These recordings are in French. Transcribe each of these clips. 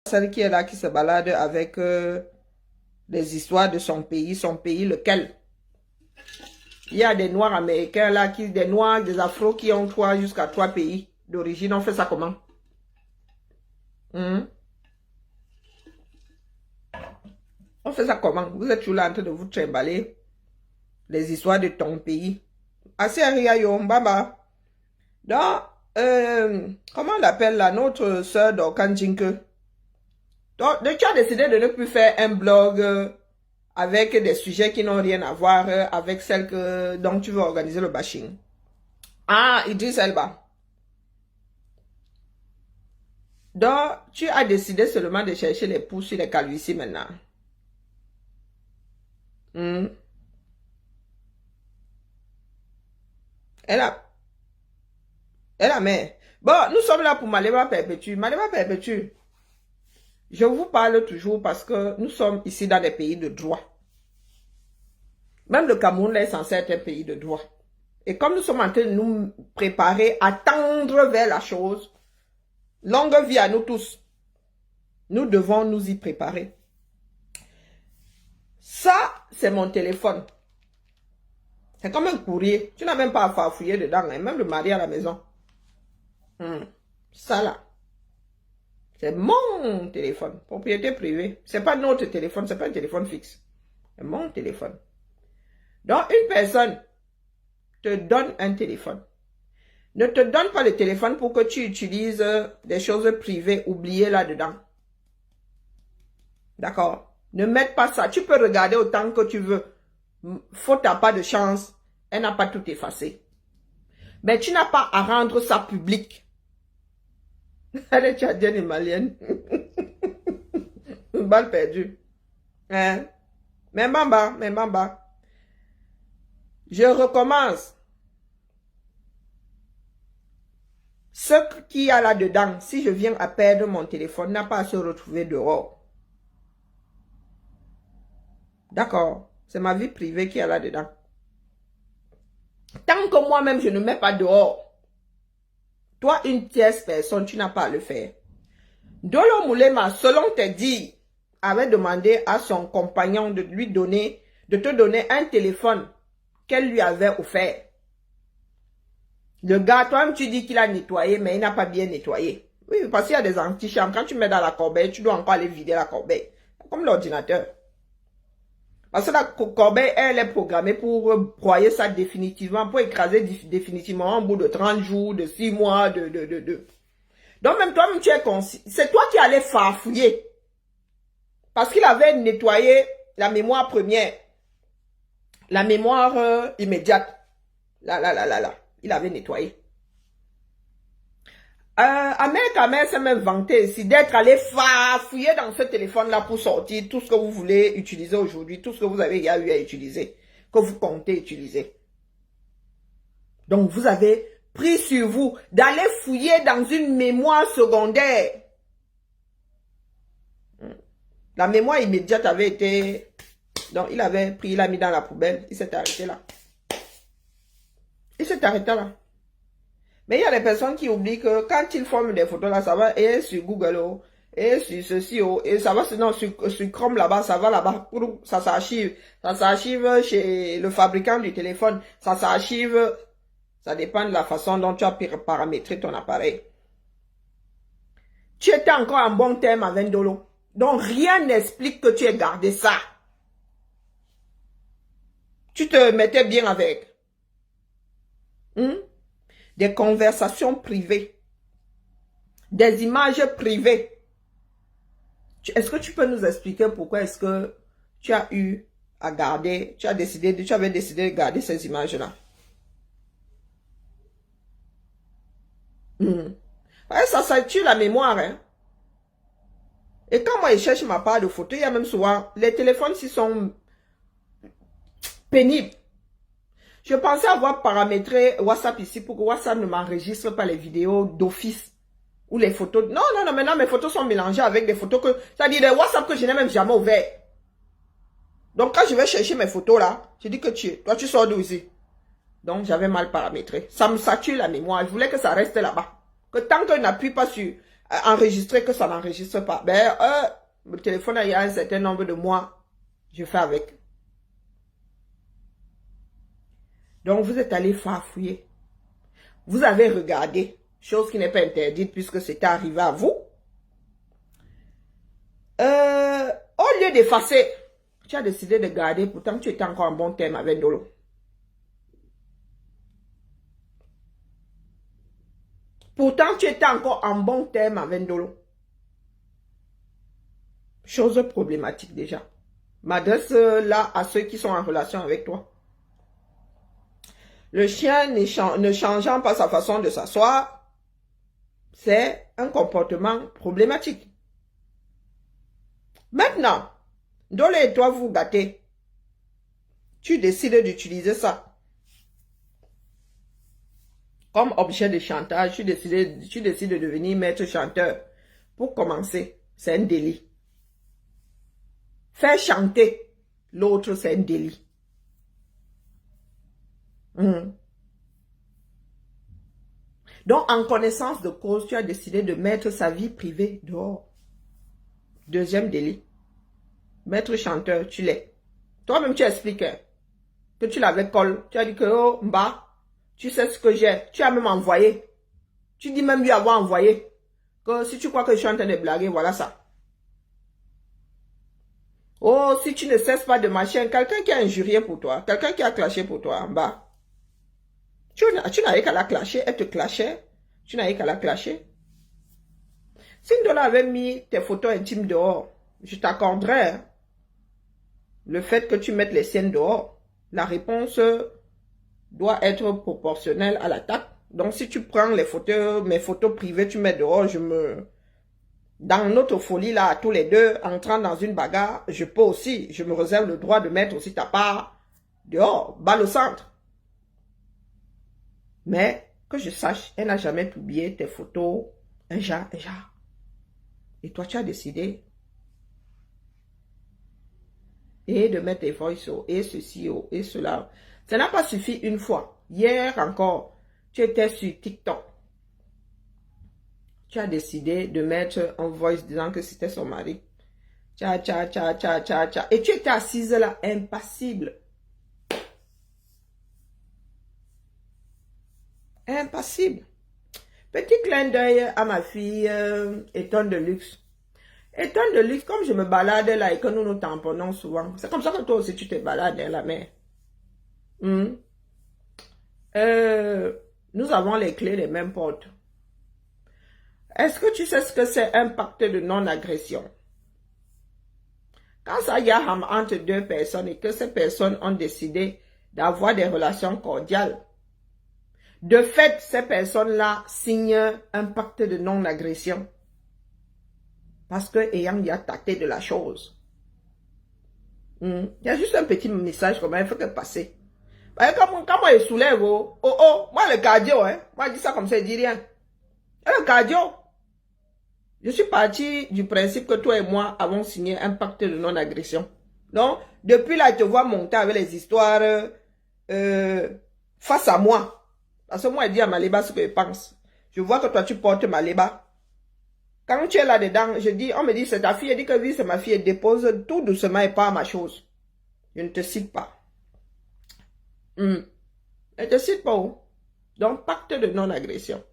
celle qui est là, qui se balade avec des histoires de son pays lequel? Il y a des Noirs américains là, des Noirs, des Afros qui ont jusqu'à 3 pays d'origine. On fait ça comment? On fait ça comment? Vous êtes toujours là en train de vous trimballer les histoires de ton pays. Assez yo, baba. Donc, comment on l'appelle là, notre sœur d'Okanjinke? Donc, tu as décidé de ne plus faire un blog avec des sujets qui n'ont rien à voir avec celle dont tu veux organiser le bashing. Ah, Idriss Elba. Donc, tu as décidé seulement de chercher les pouces sur les calvities maintenant. Elle a mais. Bon, nous sommes là pour Malema Perpétue. Malema Perpétue. Je vous parle toujours parce que nous sommes ici dans des pays de droit. Même le Cameroun est censé être un pays de droit. Et comme nous sommes en train de nous préparer à tendre vers la chose, longue vie à nous tous, nous devons nous y préparer. Ça, c'est mon téléphone. C'est comme un courrier. Tu n'as même pas à farfouiller dedans, hein, même le mari à la maison. Ça là. C'est mon téléphone. Propriété privée. C'est pas notre téléphone, c'est pas un téléphone fixe. C'est mon téléphone. Donc, une personne te donne un téléphone. Ne te donne pas le téléphone pour que tu utilises des choses privées oubliées là-dedans. D'accord? Ne mette pas ça. Tu peux regarder autant que tu veux. Faute à pas de chance, elle n'a pas tout effacé. Mais tu n'as pas à rendre ça public. Elle est tchadienne et malienne. Une balle perdue. Hein? Mais bamba. Je recommence. Ce qu'il y a là-dedans, si je viens à perdre mon téléphone, n'a pas à se retrouver dehors. D'accord? C'est ma vie privée qui est là-dedans. Tant que moi-même, je ne mets pas dehors, toi, une tierce personne, tu n'as pas à le faire. Dolo Moulema, selon tes dires, avait demandé à son compagnon de te donner un téléphone qu'elle lui avait offert. Le gars, toi-même, tu dis qu'il a nettoyé, mais il n'a pas bien nettoyé. Oui, parce qu'il y a des antichambres. Quand tu mets dans la corbeille, tu dois encore aller vider la corbeille. Comme l'ordinateur. Parce que la corbeille, elle est programmée pour broyer ça définitivement, pour écraser définitivement au bout de 30 jours, de 6 mois, Donc même toi-même, tu es conscient. C'est toi qui allais farfouiller. Parce qu'il avait nettoyé la mémoire première. La mémoire immédiate. Là. Il avait nettoyé. Ahmed s'est même vanté ici d'être allé farfouiller dans ce téléphone-là pour sortir tout ce que vous voulez utiliser aujourd'hui, tout ce que vous avez eu à utiliser, que vous comptez utiliser. Donc, vous avez pris sur vous d'aller fouiller dans une mémoire secondaire. La mémoire immédiate avait été... Donc, il avait pris, il l'a mis dans la poubelle, il s'est arrêté là. Il s'est arrêté là. Mais il y a des personnes qui oublient que quand ils forment des photos là, ça va et sur Google oh, et sur ceci oh, et ça va sinon sur Chrome là-bas, ça va là-bas, ça s'archive. Ça s'archive chez le fabricant du téléphone. Ça s'archive, ça dépend de la façon dont tu as paramétré ton appareil. Tu étais encore en bon terme avec Dolo. Donc rien n'explique que tu aies gardé ça. Tu te mettais bien avec. Des conversations privées, des images privées. Est-ce que tu peux nous expliquer pourquoi est-ce que tu as eu à garder, tu avais décidé de garder ces images-là? Ouais, ça tue la mémoire. Hein? Et quand moi je cherche ma part de photo, il y a même souvent, les téléphones s'ils sont pénibles. Je pensais avoir paramétré WhatsApp ici pour que WhatsApp ne m'enregistre pas les vidéos d'office ou les photos. Non, maintenant mes photos sont mélangées avec des photos que, c'est-à-dire des WhatsApp que je n'ai même jamais ouvert. Donc quand je vais chercher mes photos là, je dis que toi tu sors d'où ici? Donc j'avais mal paramétré. Ça me sature la mémoire. Je voulais que ça reste là-bas. Que tant que je n'appuie pas sur enregistrer que ça n'enregistre pas. Ben, le téléphone, il y a un certain nombre de mois, je fais avec. Donc, vous êtes allé farfouiller. Vous avez regardé, chose qui n'est pas interdite puisque c'était arrivé à vous. Au lieu d'effacer, tu as décidé de garder, pourtant tu étais encore en bon terme avec Ndolo. Pourtant, tu étais encore en bon terme avec Ndolo. Chose problématique déjà. M'adresse là à ceux qui sont en relation avec toi. Le chien ne changeant pas sa façon de s'asseoir, c'est un comportement problématique. Maintenant, Ndolo et toi vous gâtez. Tu décides d'utiliser ça comme objet de chantage. Tu décides de devenir maître chanteur. Pour commencer, c'est un délit. Faire chanter l'autre, c'est un délit. Donc, en connaissance de cause, tu as décidé de mettre sa vie privée dehors. Deuxième délit. Maître chanteur, tu l'es. Toi-même, tu expliques que tu l'avais collé. Tu as dit que, oh, Mba, tu sais ce que j'ai. Tu as même envoyé. Tu dis même lui avoir envoyé. Que si tu crois que je suis en train de blaguer, voilà ça. Oh, si tu ne cesses pas de marcher, quelqu'un qui a injurié pour toi, quelqu'un qui a clashé pour toi en bas. Tu n'avais qu'à la clasher, elle te clashait. Tu n'avais qu'à la clasher. Si Ndolo avait mis tes photos intimes dehors, je t'accorderais le fait que tu mettes les siennes dehors. La réponse doit être proportionnelle à l'attaque. Donc si tu prends les photos, mes photos privées, tu mets dehors, dans notre folie là, tous les deux, entrant dans une bagarre, je peux aussi, je me réserve le droit de mettre aussi ta part dehors, balle au centre. Mais que je sache, elle n'a jamais publié tes photos, un genre. Et toi, tu as décidé et de mettre tes voices et ceci et cela. Ça n'a pas suffi une fois. Hier encore, tu étais sur TikTok. Tu as décidé de mettre un voice disant que c'était son mari. Et tu étais assise là, impassible. Impassible. Petit clin d'œil à ma fille Étonne de luxe. Étonne de luxe, comme je me balade là et que nous nous tamponnons souvent. C'est comme ça que toi aussi tu te balades la mer. Nous avons les clés des mêmes portes. Est-ce que tu sais ce que c'est un pacte de non-agression? Quand ça y a entre deux personnes et que ces personnes ont décidé d'avoir des relations cordiales, de fait, ces personnes-là signent un pacte de non-agression. Parce que ayant déjà tâté de la chose. Il y a juste un petit message comme ça, il faut que passer. Quand moi je soulève, moi le cardio, moi je dis ça comme ça, je dis rien. Et le cardio, je suis parti du principe que toi et moi avons signé un pacte de non-agression. Donc, depuis là, je te vois monter avec les histoires face à moi. Parce que moi, je dis à Maléba ce que je pense. Je vois que toi, tu portes Maléba. Quand tu es là-dedans, on me dit, c'est ta fille. Elle dit que oui, c'est ma fille. Elle dépose tout doucement et pas ma chose. Je ne te cite pas. Elle ne te cite pas où? Donc, pacte de non-agression.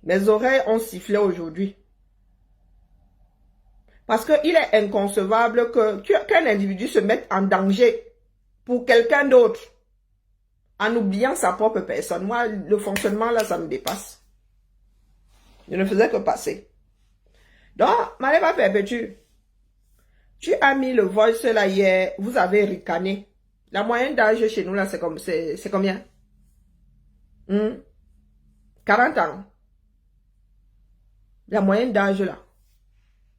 Mes oreilles ont sifflé aujourd'hui. Parce qu'il est inconcevable qu'un individu se mette en danger pour quelqu'un d'autre en oubliant sa propre personne. Moi, le fonctionnement là, ça me dépasse. Je ne faisais que passer. Donc, Maléba Perpétue, tu as mis le voice là hier, vous avez ricané. La moyenne d'âge chez nous là, c'est combien? 40 ans. La moyenne d'âge là.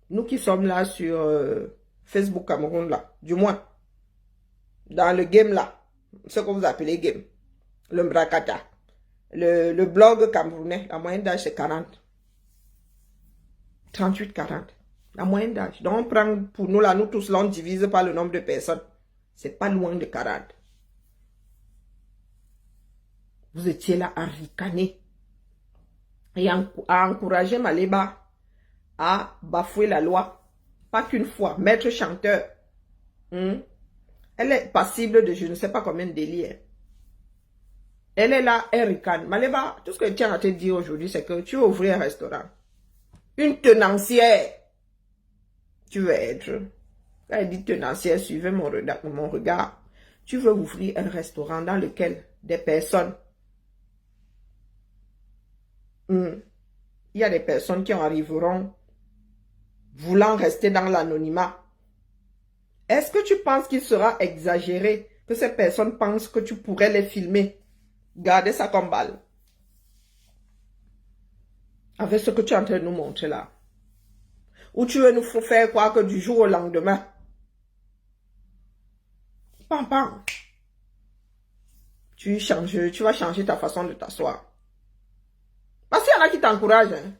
Nous qui sommes là sur Facebook Cameroun là, du moins, dans le game là, ce que vous appelez game, le Mbrakata, le blog camerounais, la moyenne d'âge c'est 40. 38-40. La moyenne d'âge. Donc on prend pour nous là, nous tous là, on divise par le nombre de personnes. C'est pas loin de 40. Vous étiez là à ricaner. et a encouragé Maleba à bafouer la loi. Pas qu'une fois. Maître chanteur. Elle est passible de je ne sais pas combien de délits. Elle est là, elle ricane. Maleba, tout ce que tu tiens à te dire aujourd'hui, c'est que tu veux ouvrir un restaurant. Une tenancière. Tu veux être. Quand elle dit tenancière, suivez mon regard. Tu veux ouvrir un restaurant dans lequel des personnes. Il y a des personnes qui en arriveront voulant rester dans l'anonymat. Est-ce que tu penses qu'il sera exagéré que ces personnes pensent que tu pourrais les filmer? Gardez ça comme balle. Avec ce que tu es en train de nous montrer là. Ou tu veux nous faire croire que du jour au lendemain. Pam, pam. Tu vas changer ta façon de t'asseoir. Parce qu'il y en a qui t'encouragent. Hein.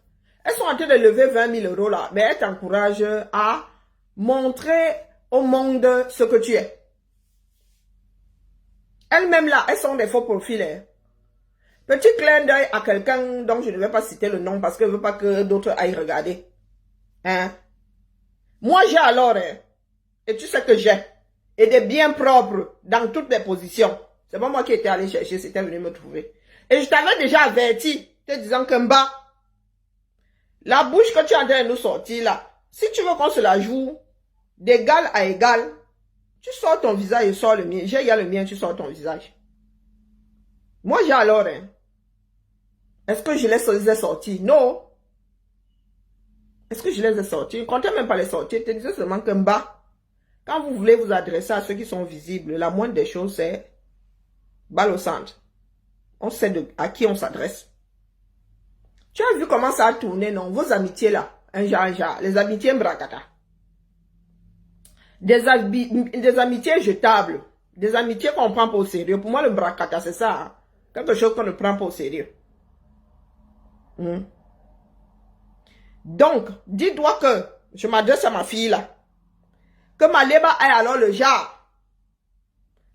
Elles sont en train de lever 20 000 € là. Mais elles t'encouragent à montrer au monde ce que tu es. Elles-mêmes là, elles sont des faux profils. Hein. Petit clin d'œil à quelqu'un dont je ne vais pas citer le nom parce que je ne veux pas que d'autres aillent regarder. Hein? Moi j'ai alors, hein, et tu sais que j'ai, et des biens propres dans toutes les positions. C'est pas moi qui étais allé chercher, c'était venu me trouver. Et je t'avais déjà averti, te disant que Mba, la bouche que tu es en train de nous sortir là, si tu veux qu'on se la joue d'égal à égal, tu sors ton visage et sors le mien. Il y a le mien, tu sors ton visage. Moi j'ai alors, hein. Est-ce que je les ai sortis? Non. Est-ce que je les ai sortis? Je ne comptais même pas les sortir. Je te disais seulement que Mba, quand vous voulez vous adresser à ceux qui sont visibles, la moindre des choses, c'est balle au centre. On sait à qui on s'adresse. Tu as vu comment ça a tourné, non? Vos amitiés là, un genre, les amitiés Mbrakata. Des amitiés jetables. Des amitiés qu'on prend pas au sérieux. Pour moi, le Mbrakata, c'est ça. Hein? Quelque chose qu'on ne prend pas au sérieux. Donc, dis-toi que je m'adresse à ma fille là. Que Maleba ait alors le genre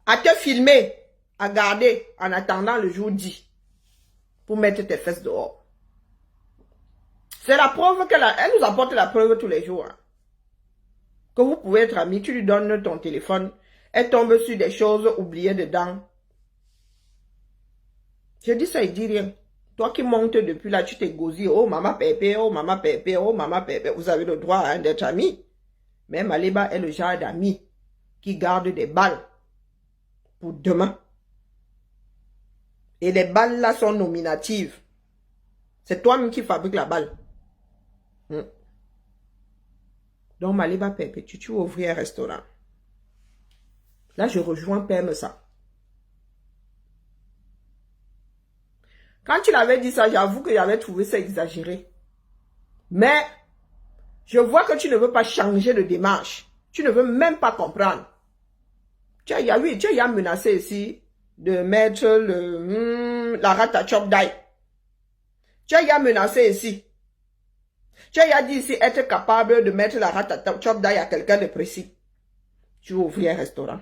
à te filmer, à garder en attendant le jour dit pour mettre tes fesses dehors. C'est la preuve elle nous apporte la preuve tous les jours. Hein. Que vous pouvez être amis, tu lui donnes ton téléphone, elle tombe sur des choses oubliées dedans. Je dis ça, il dit rien. Toi qui montes depuis là, tu t'es gosé. Oh maman pépé, oh maman pépé, oh maman pépé. Vous avez le droit hein, d'être amis. Mais Maleba est le genre d'ami qui garde des balles pour demain. Et les balles là sont nominatives. C'est toi-même qui fabrique la balle. Donc Maleba pépé, tu veux ouvrir un restaurant. Là, je rejoins Père ça. Quand tu l'avais dit ça, j'avoue que j'avais trouvé ça exagéré. Mais, je vois que tu ne veux pas changer de démarche. Tu ne veux même pas comprendre. Tu as menacé ici de mettre la rate à chop d'ail. Tu as menacé ici. Tu as dit ici être capable de mettre la rate à chop d'ail à quelqu'un de précis. Tu veux ouvrir un restaurant.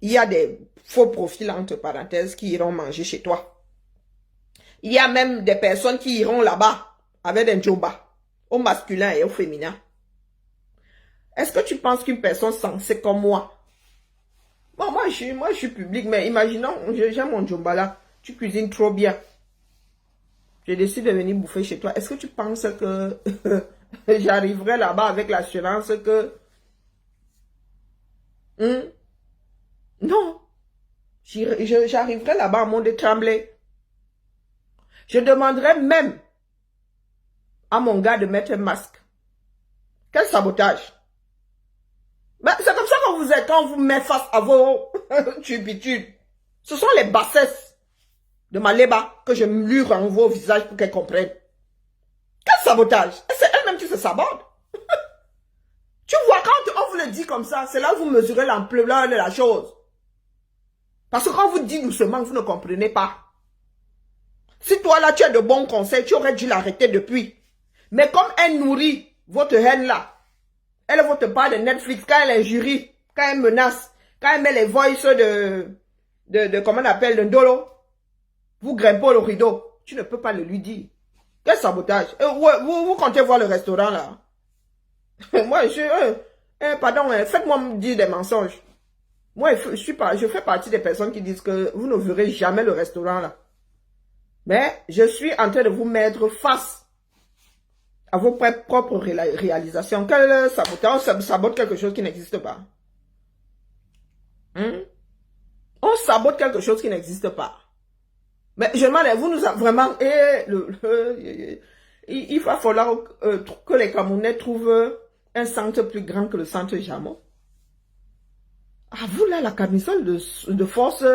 Il y a des faux profils, entre parenthèses, qui iront manger chez toi. Il y a même des personnes qui iront là-bas avec des djoba, au masculin et au féminin. Est-ce que tu penses qu'une personne sensée comme moi, bon, moi je suis public, mais imaginons, j'aime mon djoba là, tu cuisines trop bien. Je décide de venir bouffer chez toi. Est-ce que tu penses que j'arriverai là-bas avec l'assurance que... Non. J'arriverai là-bas en monde tremblé. Je demanderai même à mon gars de mettre un masque. Quel sabotage. Ben, c'est comme ça que vous êtes quand on vous met face à vos turpitudes. Ce sont les bassesses de Maleba que je lui renvoie au visage pour qu'elle comprenne. Quel sabotage. C'est elle-même qui se sabote. Tu vois, quand on vous le dit comme ça, c'est là où vous mesurez l'ampleur de la chose. Parce que quand on vous dit doucement, vous ne comprenez pas. Si toi là, tu as de bons conseils, tu aurais dû l'arrêter depuis. Mais comme elle nourrit votre haine là, elle votre part de Netflix, quand elle injurie, quand elle menace, quand elle met les voices de comment on appelle, de Ndolo, vous grimpez le rideau. tu ne peux pas le lui dire. Quel sabotage? Vous comptez voir le restaurant là? Moi, pardon, faites-moi me dire des mensonges. Moi, je fais partie des personnes qui disent que vous ne verrez jamais le restaurant là. Mais je suis en train de vous mettre face à vos propres réalisations. Quel sabotage? On sabote quelque chose qui n'existe pas. On sabote quelque chose qui n'existe pas. Mais je demande, vous nous avez vraiment... il va falloir que les Camerounais trouvent un centre plus grand que le centre Jamo. Ah, vous là, la camisole de force